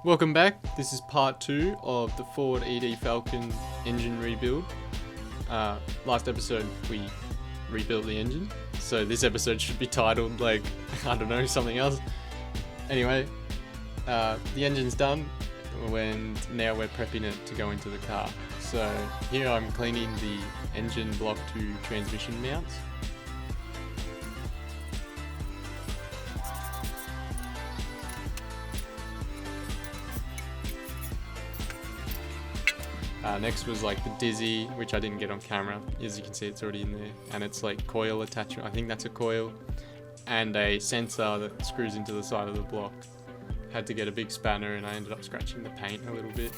Welcome back. This is part 2 of the Ford ED Falcon engine rebuild. Last episode we rebuilt the engine, so this episode should be titled like, I don't know, something else. Anyway, the engine's done and now we're prepping it to go into the car. So here I'm cleaning the engine block to transmission mounts. Next was like the dizzy, which I didn't get on camera. As you can see, it's already in there, and it's like coil attachment. I think that's a coil and a sensor that screws into the side of the block. Had to get a big spanner and I ended up scratching the paint a little bit.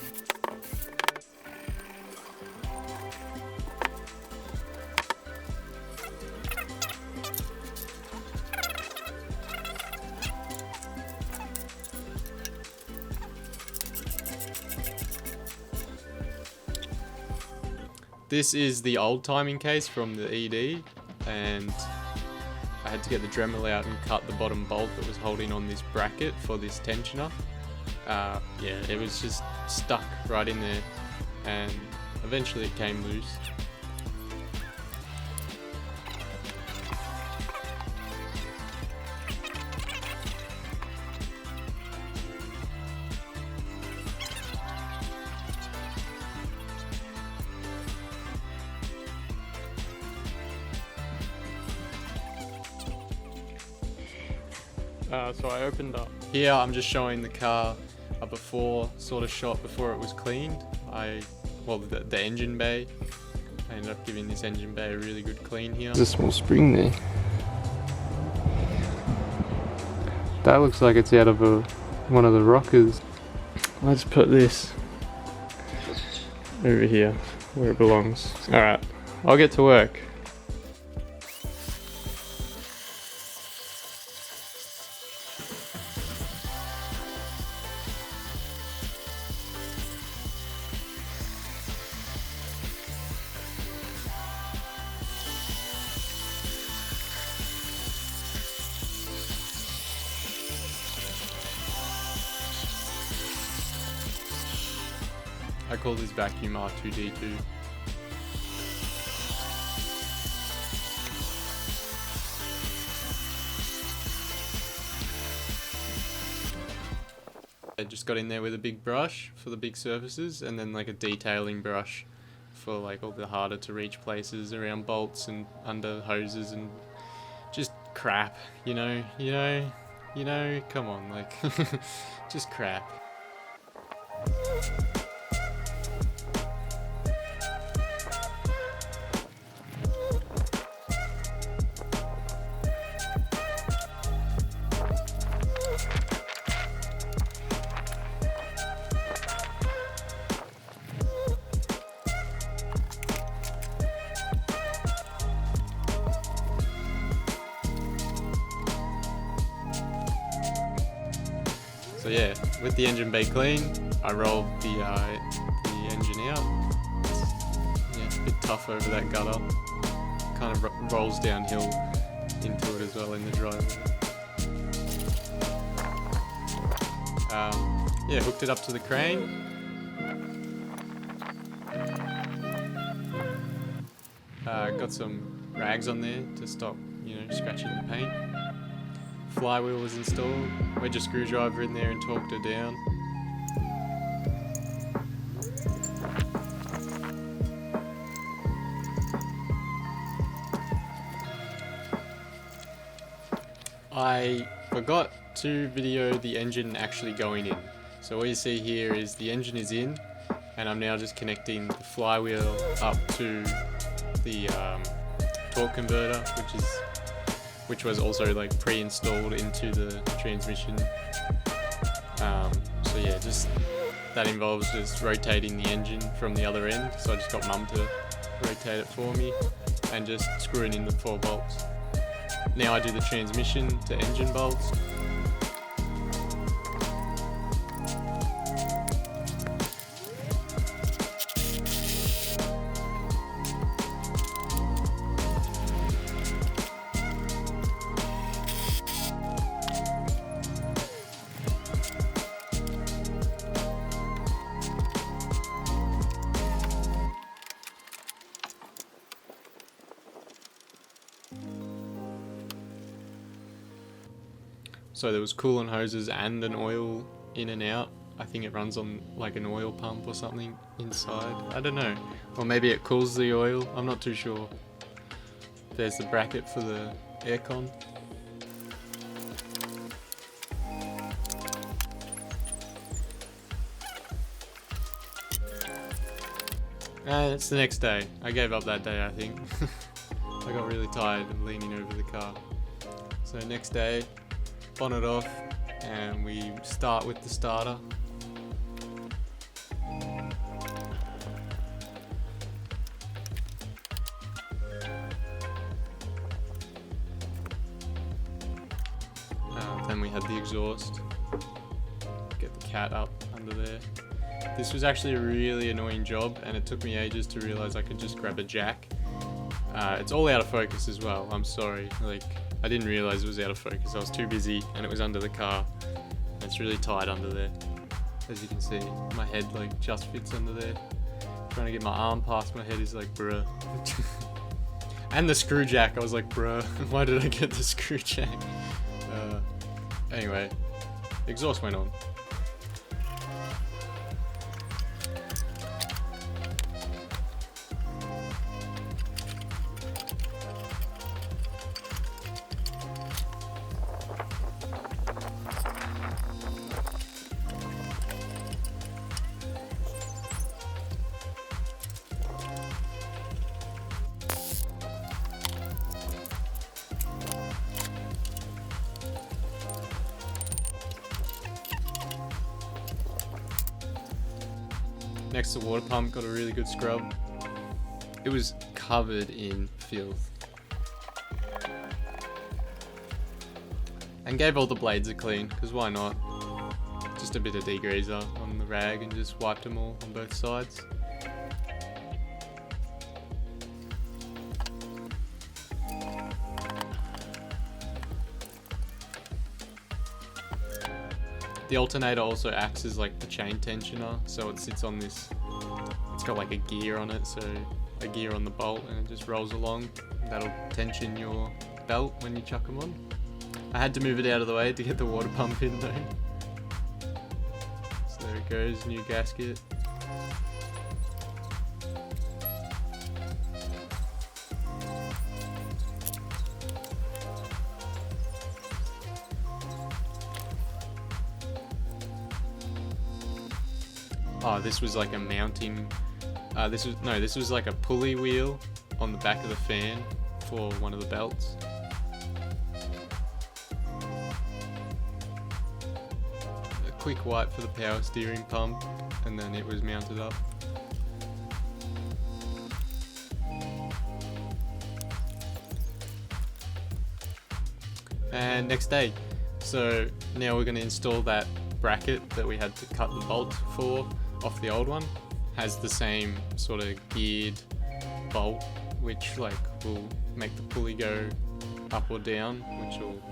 This is the old timing case from the ED, and I had to get the Dremel out and cut the bottom bolt that was holding on this bracket for this tensioner. Yeah, it was just stuck right in there, and eventually it came loose. So I opened up. Here I'm just showing the car a before sort of shot before it was cleaned. The engine bay. I ended up giving this engine bay a really good clean here. There's a small spring there. That looks like it's out of one of the rockers. Let's put this over here where it belongs. Alright, I'll get to work. I call this vacuum R2D2. I just got in there with a big brush for the big surfaces, and then like a detailing brush for like all the harder to reach places around bolts and under hoses and just crap, you know, come on, like just crap. So yeah, with the engine bay clean, I rolled the engine out. It's a bit tough over that gutter. Kind of rolls downhill into it as well in the driveway. Yeah, hooked it up to the crane. Got some rags on there to stop, scratching the paint. Flywheel was installed, wedge a screwdriver in there and torqued her down. I forgot to video the engine actually going in. So what you see here is the engine is in, and I'm now just connecting the flywheel up to the torque converter, which was also like pre-installed into the transmission. So yeah, just that involves just rotating the engine from the other end. So I just got Mum to rotate it for me and just screwing in the 4 bolts. Now I do the transmission to engine bolts. So there was coolant hoses and an oil in and out. I think it runs on like an oil pump or something inside. I don't know. Or maybe it cools the oil. I'm not too sure. There's the bracket for the aircon. And it's the next day. I gave up that day, I think. I got really tired of leaning over the car. So next day, bonnet off, and we start with the starter. Then we had the exhaust. Get the cat up under there. This was actually a really annoying job, and it took me ages to realize I could just grab a jack. It's all out of focus as well. I'm sorry. Like, I didn't realize it was out of focus. I was too busy, and it was under the car. It's really tight under there. As you can see, my head like just fits under there. Trying to get my arm past my head is like, bruh. And the screw jack, I was like, bruh, why did I get the screw jack? Anyway, exhaust went on. Next to the water pump, got a really good scrub. It was covered in filth. And gave all the blades a clean, because why not? Just a bit of degreaser on the rag and just wiped them all on both sides. The alternator also acts as like the chain tensioner, so it sits on this, it's got like a gear on it, so a gear on the bolt, and it just rolls along. That'll tension your belt when you chuck them on. I had to move it out of the way to get the water pump in though. So there it goes, new gasket. Oh, this was like a mounting, this was like a pulley wheel on the back of the fan for one of the belts. A quick wipe for the power steering pump, and then it was mounted up. And next day, so now we're going to install that bracket that we had to cut the bolt for off the old one. Has the same sort of geared bolt, which like will make the pulley go up or down, which will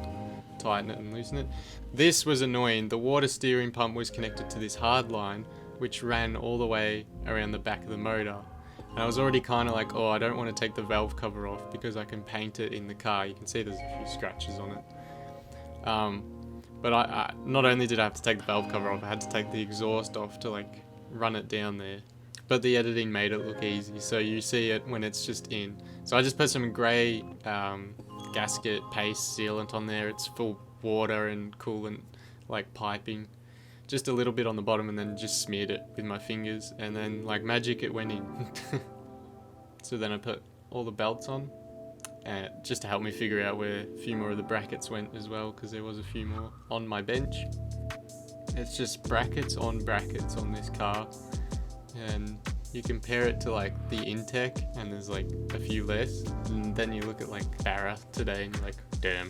tighten it and loosen it. This was annoying. The water steering pump was connected to this hard line, which ran all the way around the back of the motor. And I was already kind of like, oh, I don't want to take the valve cover off because I can paint it in the car. You can see there's a few scratches on it. But I not only did I have to take the valve cover off, I had to take the exhaust off to like run it down there. But the editing made it look easy, so you see it when it's just in. So I just put some grey gasket paste sealant on there. It's full water and coolant like piping. Just a little bit on the bottom, and then just smeared it with my fingers, and then like magic it went in. So then I put all the belts on, just to help me figure out where a few more of the brackets went as well, because there was a few more on my bench. It's just brackets on this car, and you compare it to like the Intec, and there's like a few less, and then you look at like Barra today and you're like, damn.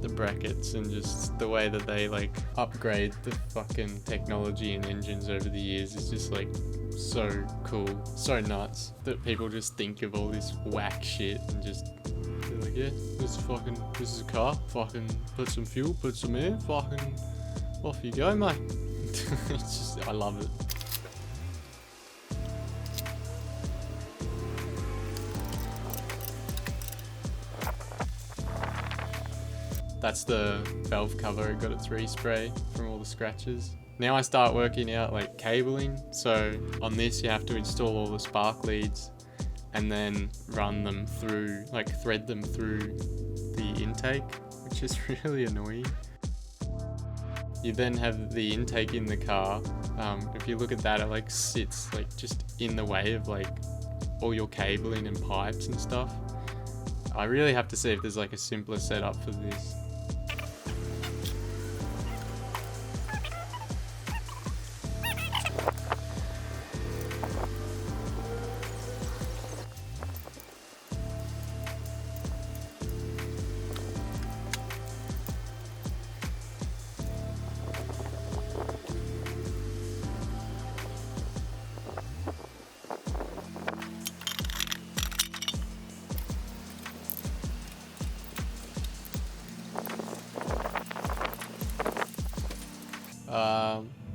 The brackets and just the way that they like upgrade the fucking technology and engines over the years is just like so cool, so nuts that people just think of all this whack shit and just they're like, yeah, this is a car, fucking put some fuel, put some air, fucking off you go, mate. It's just, I love it. That's the valve cover. It got its respray from all the scratches. Now I start working out like cabling. So on this you have to install all the spark leads and then run them through, like thread them through the intake, which is really annoying. You then have the intake in the car. If you look at that, it like sits like just in the way of like all your cabling and pipes and stuff. I really have to see if there's like a simpler setup for this.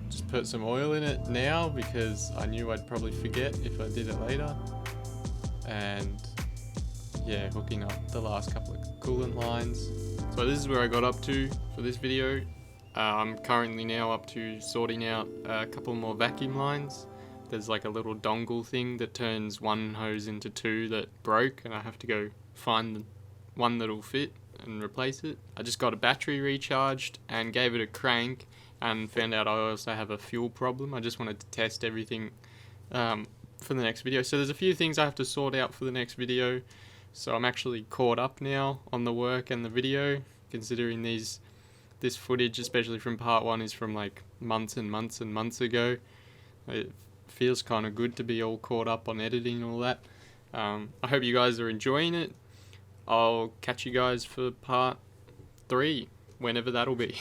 Just put some oil in it now because I knew I'd probably forget if I did it later. And yeah, hooking up the last couple of coolant lines. So this is where I got up to for this video. I'm currently now up to sorting out a couple more vacuum lines. There's like a little dongle thing that turns one hose into two that broke, and I have to go find the one that'll fit and replace it. I just got a battery recharged and gave it a crank and found out I also have a fuel problem. I just wanted to test everything for the next video. So there's a few things I have to sort out for the next video. So I'm actually caught up now on the work and the video, considering this footage, especially from part 1, is from like months and months and months ago. It feels kind of good to be all caught up on editing and all that. I hope you guys are enjoying it. I'll catch you guys for part 3, whenever that'll be.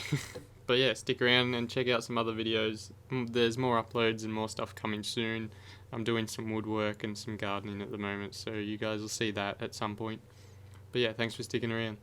But yeah, stick around and check out some other videos. There's more uploads and more stuff coming soon. I'm doing some woodwork and some gardening at the moment, so you guys will see that at some point. But yeah, thanks for sticking around.